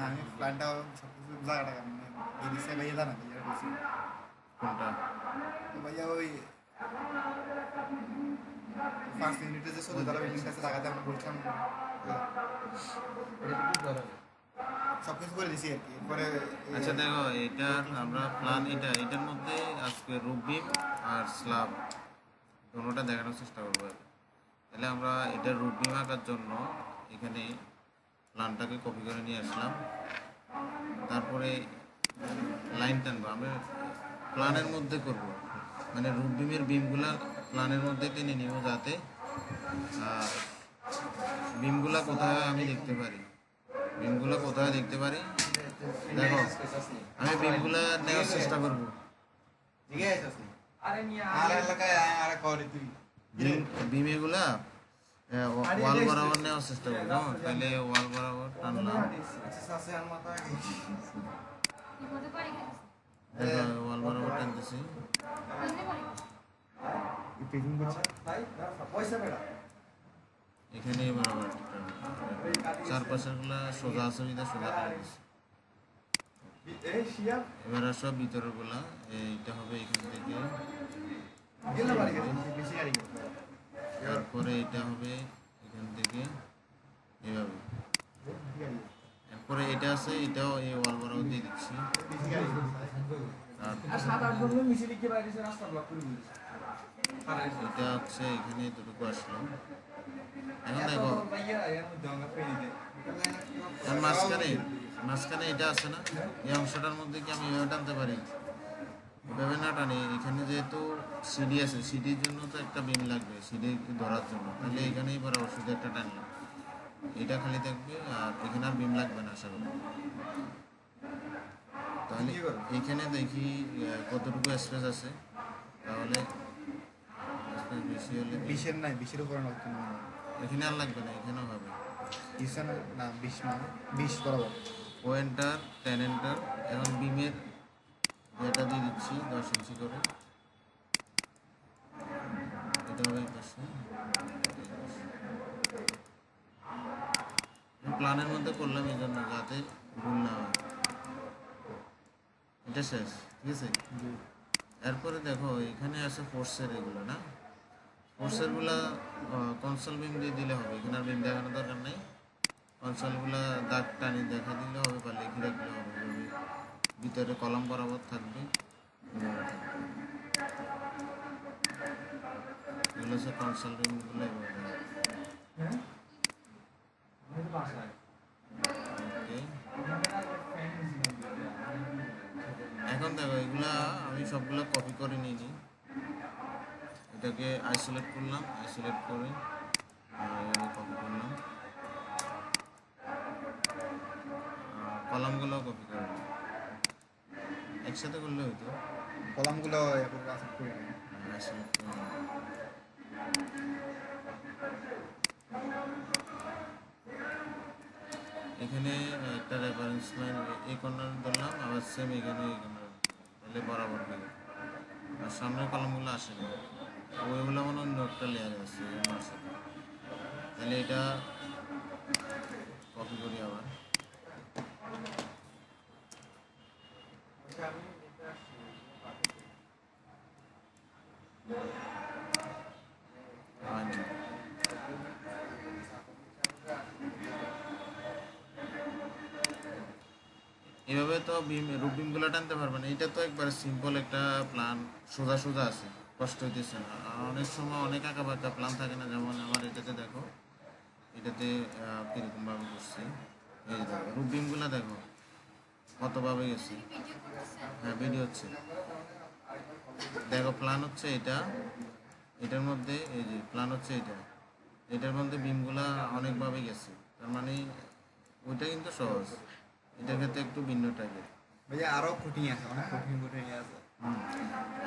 আমি প্ল্যানটা সবকিছু জায়গাটা মানে এই দিছে ভাইয়া জানা ভাইয়া বলছি কোনটা? তো ভাইয়া ওই 5 মিনিটে যে সৌদি আরব বিল্ডিং আছে টাকাতে আমরা বলছিলাম সবকিছু করে দিছি আর কি এরপরে আচ্ছা দেখো, এটার আমরা প্ল্যান এটার মধ্যে আজকে রুবিম আর স্ল্যাব দুটোটা দেখানোর চেষ্টা করবো আর কি। তাহলে আমরা এটা রুবিম আঁকার জন্য এখানে প্ল্যানটাকে কপি করে নিয়ে আসলাম, তারপরে লাইন টানবো। আমরা প্ল্যানের মধ্যে করব, মানে রুবিমের বিমগুলা প্ল্যানের মধ্যে টেনে নিব, যাতে বিমগুলা কোথায় আমি দেখতে পারি, বিমগুলা কোথায় দেখতে পারি। দেখো, আমি বিমগুলা নেওয়ার চেষ্টা করবো। বিম এগুলা ওয়াল বরাবর নেওয়ার চেষ্টা করবো। তাহলে ওয়াল বরাবর টানলাম, দেখো ওয়াল বরাবর টানতেছি। এখানে বরাবর চারপাশের গুলা সোজা আছে, সোজা টান দিচ্ছি। এবার সব ভিতরের গুলা এইটা হবে এখান থেকে, তারপরে এটা হবে এখান থেকে এভাবে। এরপরে এটা আছে, এটাও এই ওয়াল বরাবর দিয়ে দিচ্ছি। এটা হচ্ছে এখানে এতটুকু আসলো। এখন দেখো মাঝখানে এটা আছে না, এই অংশটার মধ্যে কি আমি এভাবে টানতে পারি? এভাবে না টানি, এখানে যেহেতু সিডি আছে, সিডির জন্য তো একটা বিম লাগবে সিডি ধরার জন্য। তাহলে এখানেই বরাবর শুধু একটা টানলাম, এটা খালি থাকবে, আর এখানে আর বিম লাগবে না আশা করি। তাহলে এখানে দেখি কতটুকু স্পেস আছে। তাহলে বেশি হলে 20-এর নাই 20-এর উপরে এখানে আর লাগবে না, এখানেও হবে। 20 না 20 মানে 20 বরাবর ও এন্টার 10 এন্টার। এখন বিমের এটা দিয়ে দিচ্ছি 10 ইঞ্চি করে। এটা হবে এই পাশে। প্ল্যানের মধ্যে করলাম এই জন্য যাতে ভুল না হয়। এটা শেষ, ঠিক আছে। এরপরে দেখো এখানে আছে ফোর্সের এগুলো না, ফোর্সেরগুলো কনসোল বিম দিয়ে দিলে হবে, এখানে আর বিম দেখানোর দরকার নেই। কনসোলগুলো দাগ টানি দেখা দিলে হবে বা লিখে রাখলে হবে। ভিতরে কলম বরাবর থাকবে, এগুলো হচ্ছে কনসোল বিমগুলো। এখন দেখো এগুলা আমি সবগুলো কপি করে নিয়ে এটাকে আইসোলেট করলাম, আইসোলেট করে কপি করলাম, কলামগুলো কপি করলাম। একসাথে করলে হইতো, কলামগুলো আইসোলেট করে এখানে একটা রেফারেন্স লাইন এই কর্নার ধরলাম, আবার সেম এখানে এই কর্নার, তাহলে বরাবর হয়ে গেল। আর সামনের কলমগুলো আসে না, ওইগুলো মনে অন্য একটা লেয়ারে আছে, তাহলে এটা কপি করি আবার। এভাবে তো রুট বিমগুলো টানতে পারবে না। এটা তো একবার সিম্পল একটা প্ল্যান, সোজা সোজা আছে, কষ্ট হইতেছে না। আর অনেক সময় অনেক আঁকা বাঁকা প্ল্যান থাকে না, যেমন আমার এটাতে দেখো, এটাতে কীরকমভাবে করছি। এই দেখো রুট বিমগুলো দেখো কতভাবে গেছে। হ্যাঁ ভিডিও হচ্ছে, দেখো প্ল্যান হচ্ছে এটা, এটার মধ্যে এই যে প্ল্যান হচ্ছে এটা, এটার মধ্যে বিমগুলা অনেকভাবে গেছে। তার মানে ওইটা কিন্তু সহজ, এটার ক্ষেত্রে একটু ভিন্ন টাইপের। ভাইয়া আরো কঠিন আছে, অনেক কঠিন আছে।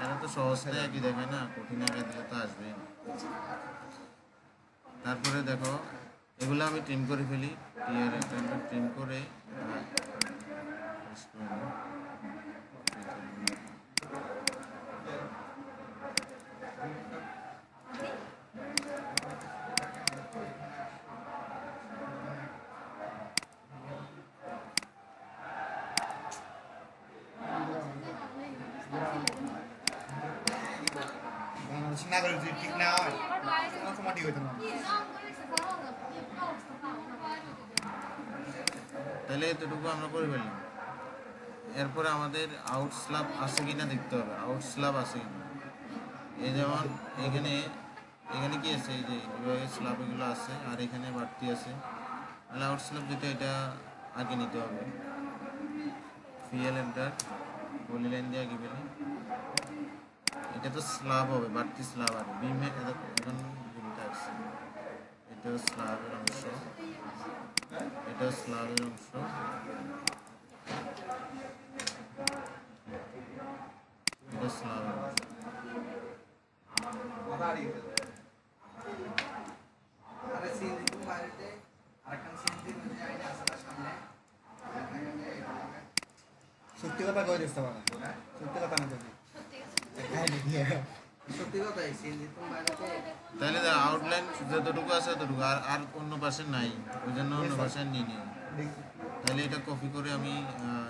এরা তো সহজটা একই দেখায় না, কঠিন আগে দিলে তো আসবেই। তারপরে দেখো এগুলো আমি ট্রিম করে ফেলি, ট্রিম করে না করে যদি ঠিক না হয় তোমার ঠিক হইতো না। তাহলে এতটুকু আমরা করে ফেললাম। এরপরে আমাদের আউট স্ল্যাব আছে কিনা দেখতে হবে, আউট স্ল্যাব আছে কিনা। এই যেমন এখানে এখানে কি আছে, এই যে এইভাবে স্ল্যাব এগুলো আছে আর এখানে বাড়তি আছে। তাহলে আউট স্ল্যাব যেটা এটা আগে নিতে হবে। ফিএল এন্টার পলি লাইন দিয়ে আগে ফেলি। এটা তো স্ল্যাব হবে, বাড়তি স্ল্যাব আর বিমে এখন বিমটা আসছে। এটা স্ল্যাবের অংশ, এটা স্ল্যাবের অংশ, এটা স্ল্যাবের অংশ। সত্যি কথা কই দিতে পারা, সত্যি কথা না কই সত্যি কথা তাহলে আউটলাইন যতটুকু আছে ততটুকু, আর আর অন্য পাশে নাই, ওই জন্য অন্য পাশে নিয়ে নিই। তাহলে এটা কপি করে আমি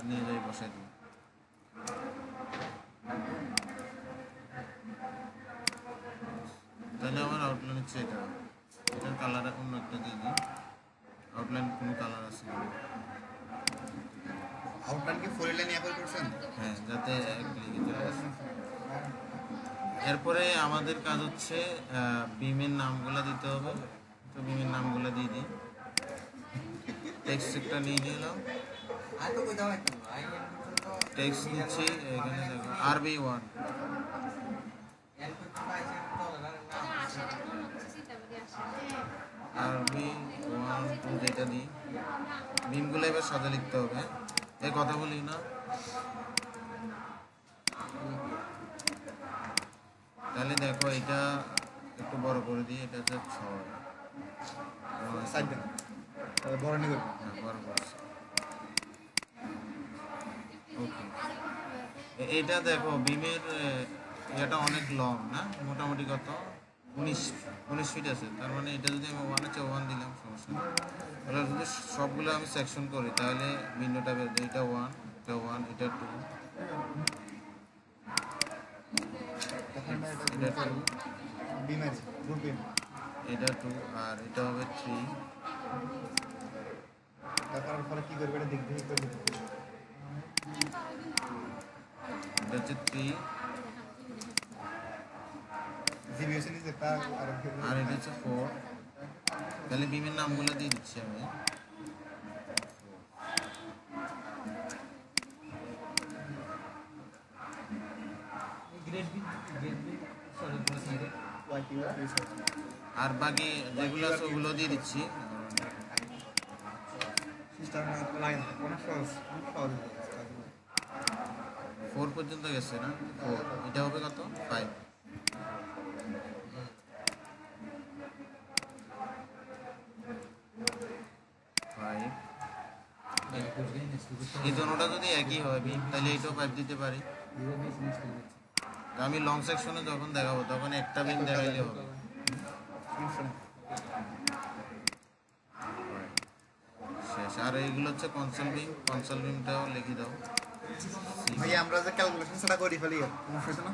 নিয়ে যাই, বসাই দিই। তাহলে আমার আউটলাইন হচ্ছে এটা, এটার কালার অন্য একটা দিয়ে দিই। আউটলাইন কোনো কালার আছে না, আউটলাইন কি ফুল লাইন অ্যাপ্লাই করছেন? হ্যাঁ, যাতে এক ক্লিকে চলে আসে। এরপরে আমাদের কাজ হচ্ছে বিমের নামগুলো দিতে হবে। তো বিমের নামগুলো দিয়ে দিই। টেক্সট একটা নিয়ে নিলাম, টেক্সট দিচ্ছি এখানে দেখো RB1, RB1 2 যেটা দিই। বিমগুলো এবার সাদা লিখতে হবে, এই কথা বলি না। তাহলে দেখো এটা একটু বড় করে দিই, এটা হচ্ছে 6 সাইড দেন বড় নিব। হ্যাঁ, বড় করছি। ওকে, এটা দেখো বিমের এটা অনেক লং না, মোটামুটি কত 19 ফিট আছে। তার মানে এটা যদি আমি 1 আছে 1 দিলাম, সমস্যা নেই। তাহলে যদি সবগুলো আমি সেকশন করি তাহলে বিন্দুটা বের দেয়, এটা 1, এটা 1, এটা 2, এটা 2, বিমের গুড বিম এটা 2, আর এটা হবে 3। তারপর পরে কি করবে এটা দেখতে করবে। এটা হচ্ছে 3, জিবিএস এর নিচে তা আর এটা হচ্ছে 4। তাহলে বিমের নামগুলো দিয়ে দিচ্ছি আমি। আর বাকি যেগুলো আছে ওগুলো দিয়ে দিচ্ছি। সিস্টেম লাইন অনেক সহজ, অনেক সহজ। 4 পর্যন্ত গেছে না, 4, এটা হবে কত 5। এই দোনোটা যদি একই হয় বিম, তাহলে এইটাও 5 দিতে পারি। আমি লং সেকশনে যখন দেখাবো তখন একটা বিম দেখাইলে হবে। শেষ। আর এইগুলো হচ্ছে কনসোল বিম, কনসোল বিমটাও লিখে দাও। ভাই আমরা যে ক্যালকুলেশন সেটা করি ফেলি সমস্যা না।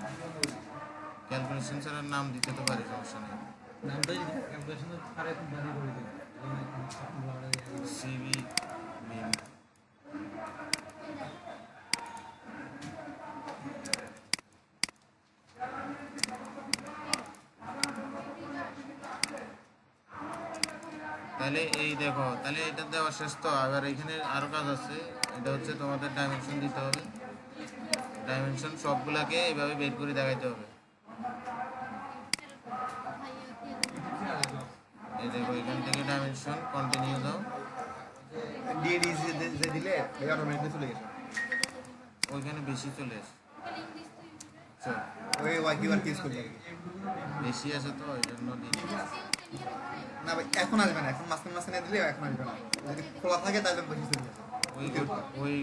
ক্যালকুলেশন স্যারের নাম দিতে তো পারি, সমস্যা নেই। সিবি বিম, তাহলে এই দেখো, তাহলে এটা দেওয়া শেষ। তো আবার এখানে আরো কাজ আছে, এটা হচ্ছে তোমাদের ডাইমেনশন দিতে হবে। ডাইমেনশন সবগুলাকে এইভাবে বের করে দেখাইতে হবে। এই দেখো এখান থেকে ডাইমেনশন কন্টিনিউ দাও, ডিডি যে দিলে এই অটোমেটিকলি চলে গেছে। ওইখানে বেশি চলে আসে। চল, ওই ওয়াই কিউআর কিউজ করতে বেশি আছে তো এই জন্য দিই। না ভাই এখন আসবে না, এখন মাঝখানে দিলে এখন আসবে না। যদি খোলা থাকে তাহলে বেশি চলে যাবে। ওই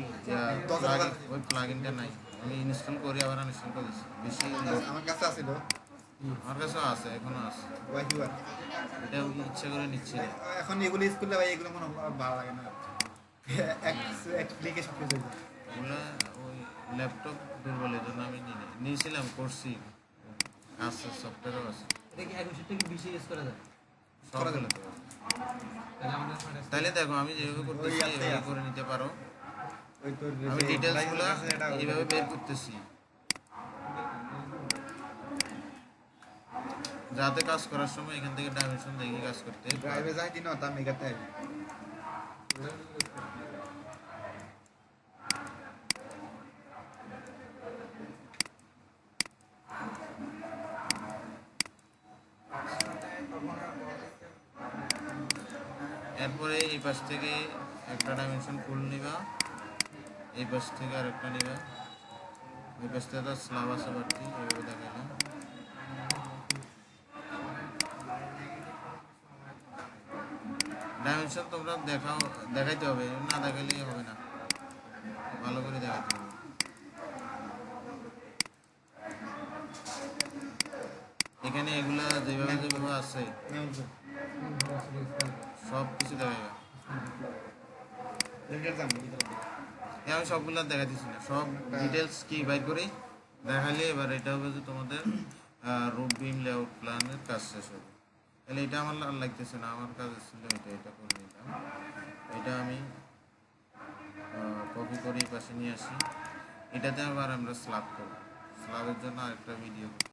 ওই প্লাগইনটা নাই, আমি ইনস্টল করি আবার আনইনস্টল করে দিচ্ছি। বেশি আমার কাছে আছিল আমার কাছেও আছে, এখনো আছে। ওয়াই কিউআর এটা ইচ্ছা করে নিচ্ছি না। এখন এগুলো ইউজ করলে ভাই এগুলো মনে হয় ভালো লাগে না। এক ক্লিকে সব কিছু হয়ে যায়। ওগুলো ওই ল্যাপটপ দুর্বলের জন্য আমি নিয়েছিলাম, করছি। আছে সফটওয়্যারও আছে, এটা কি 21 থেকে 20 ইউজ করা যায়? সবগুলো তো আছে। তাহলে আমাদের smart তাহলে দেখো আমি যেভাবে করতেছি ইয়াতেই এভাবে আছে। করে নিতে পারো। ওই তোর আমি যে ডিটেলসগুলো license আছে এটা এইভাবে বের করতেছি যাতে কাজ করার সময় এখান থেকে ডাইমেনশন দেখে কাজ করতে পারো। ড্রাইভে যাই দিন তা মেগাতে আইবি এরপরে এই পাশ থেকে একটা ডাইমেনশন ফুল নিবা, এই পাশ থেকে আরেকটা নিবা, ওই পাশ থেকে তো স্ল্যাব আছে বাড়তি এইভাবে দেখাইলাম। ডাইমেনশন তোমরা দেখাইতে হবে, না দেখাইলেই হবে না, ভালো করে দেখাইতে হবে। এখানে এগুলা যেভাবে যেভাবে আছে সব কিছু দেখাইবা। আমি সবগুলা দেখাইতেছি না, সব ডিটেলস কি বাইর করি দেখাইলে এবার এটা হবে যে তোমাদের রুট বিম লেআউট প্ল্যানের কাজ শেষ হবে। তাহলে এটা আমার আর লাগতেছে না, আমার কাজ ছিল এটা করে নিলাম। এটা আমি কপি করে এই পাশে নিয়ে আসি। এটাতে আবার আমরা স্ল্যাব করব, স্ল্যাবের জন্য আরেকটা ভিডিও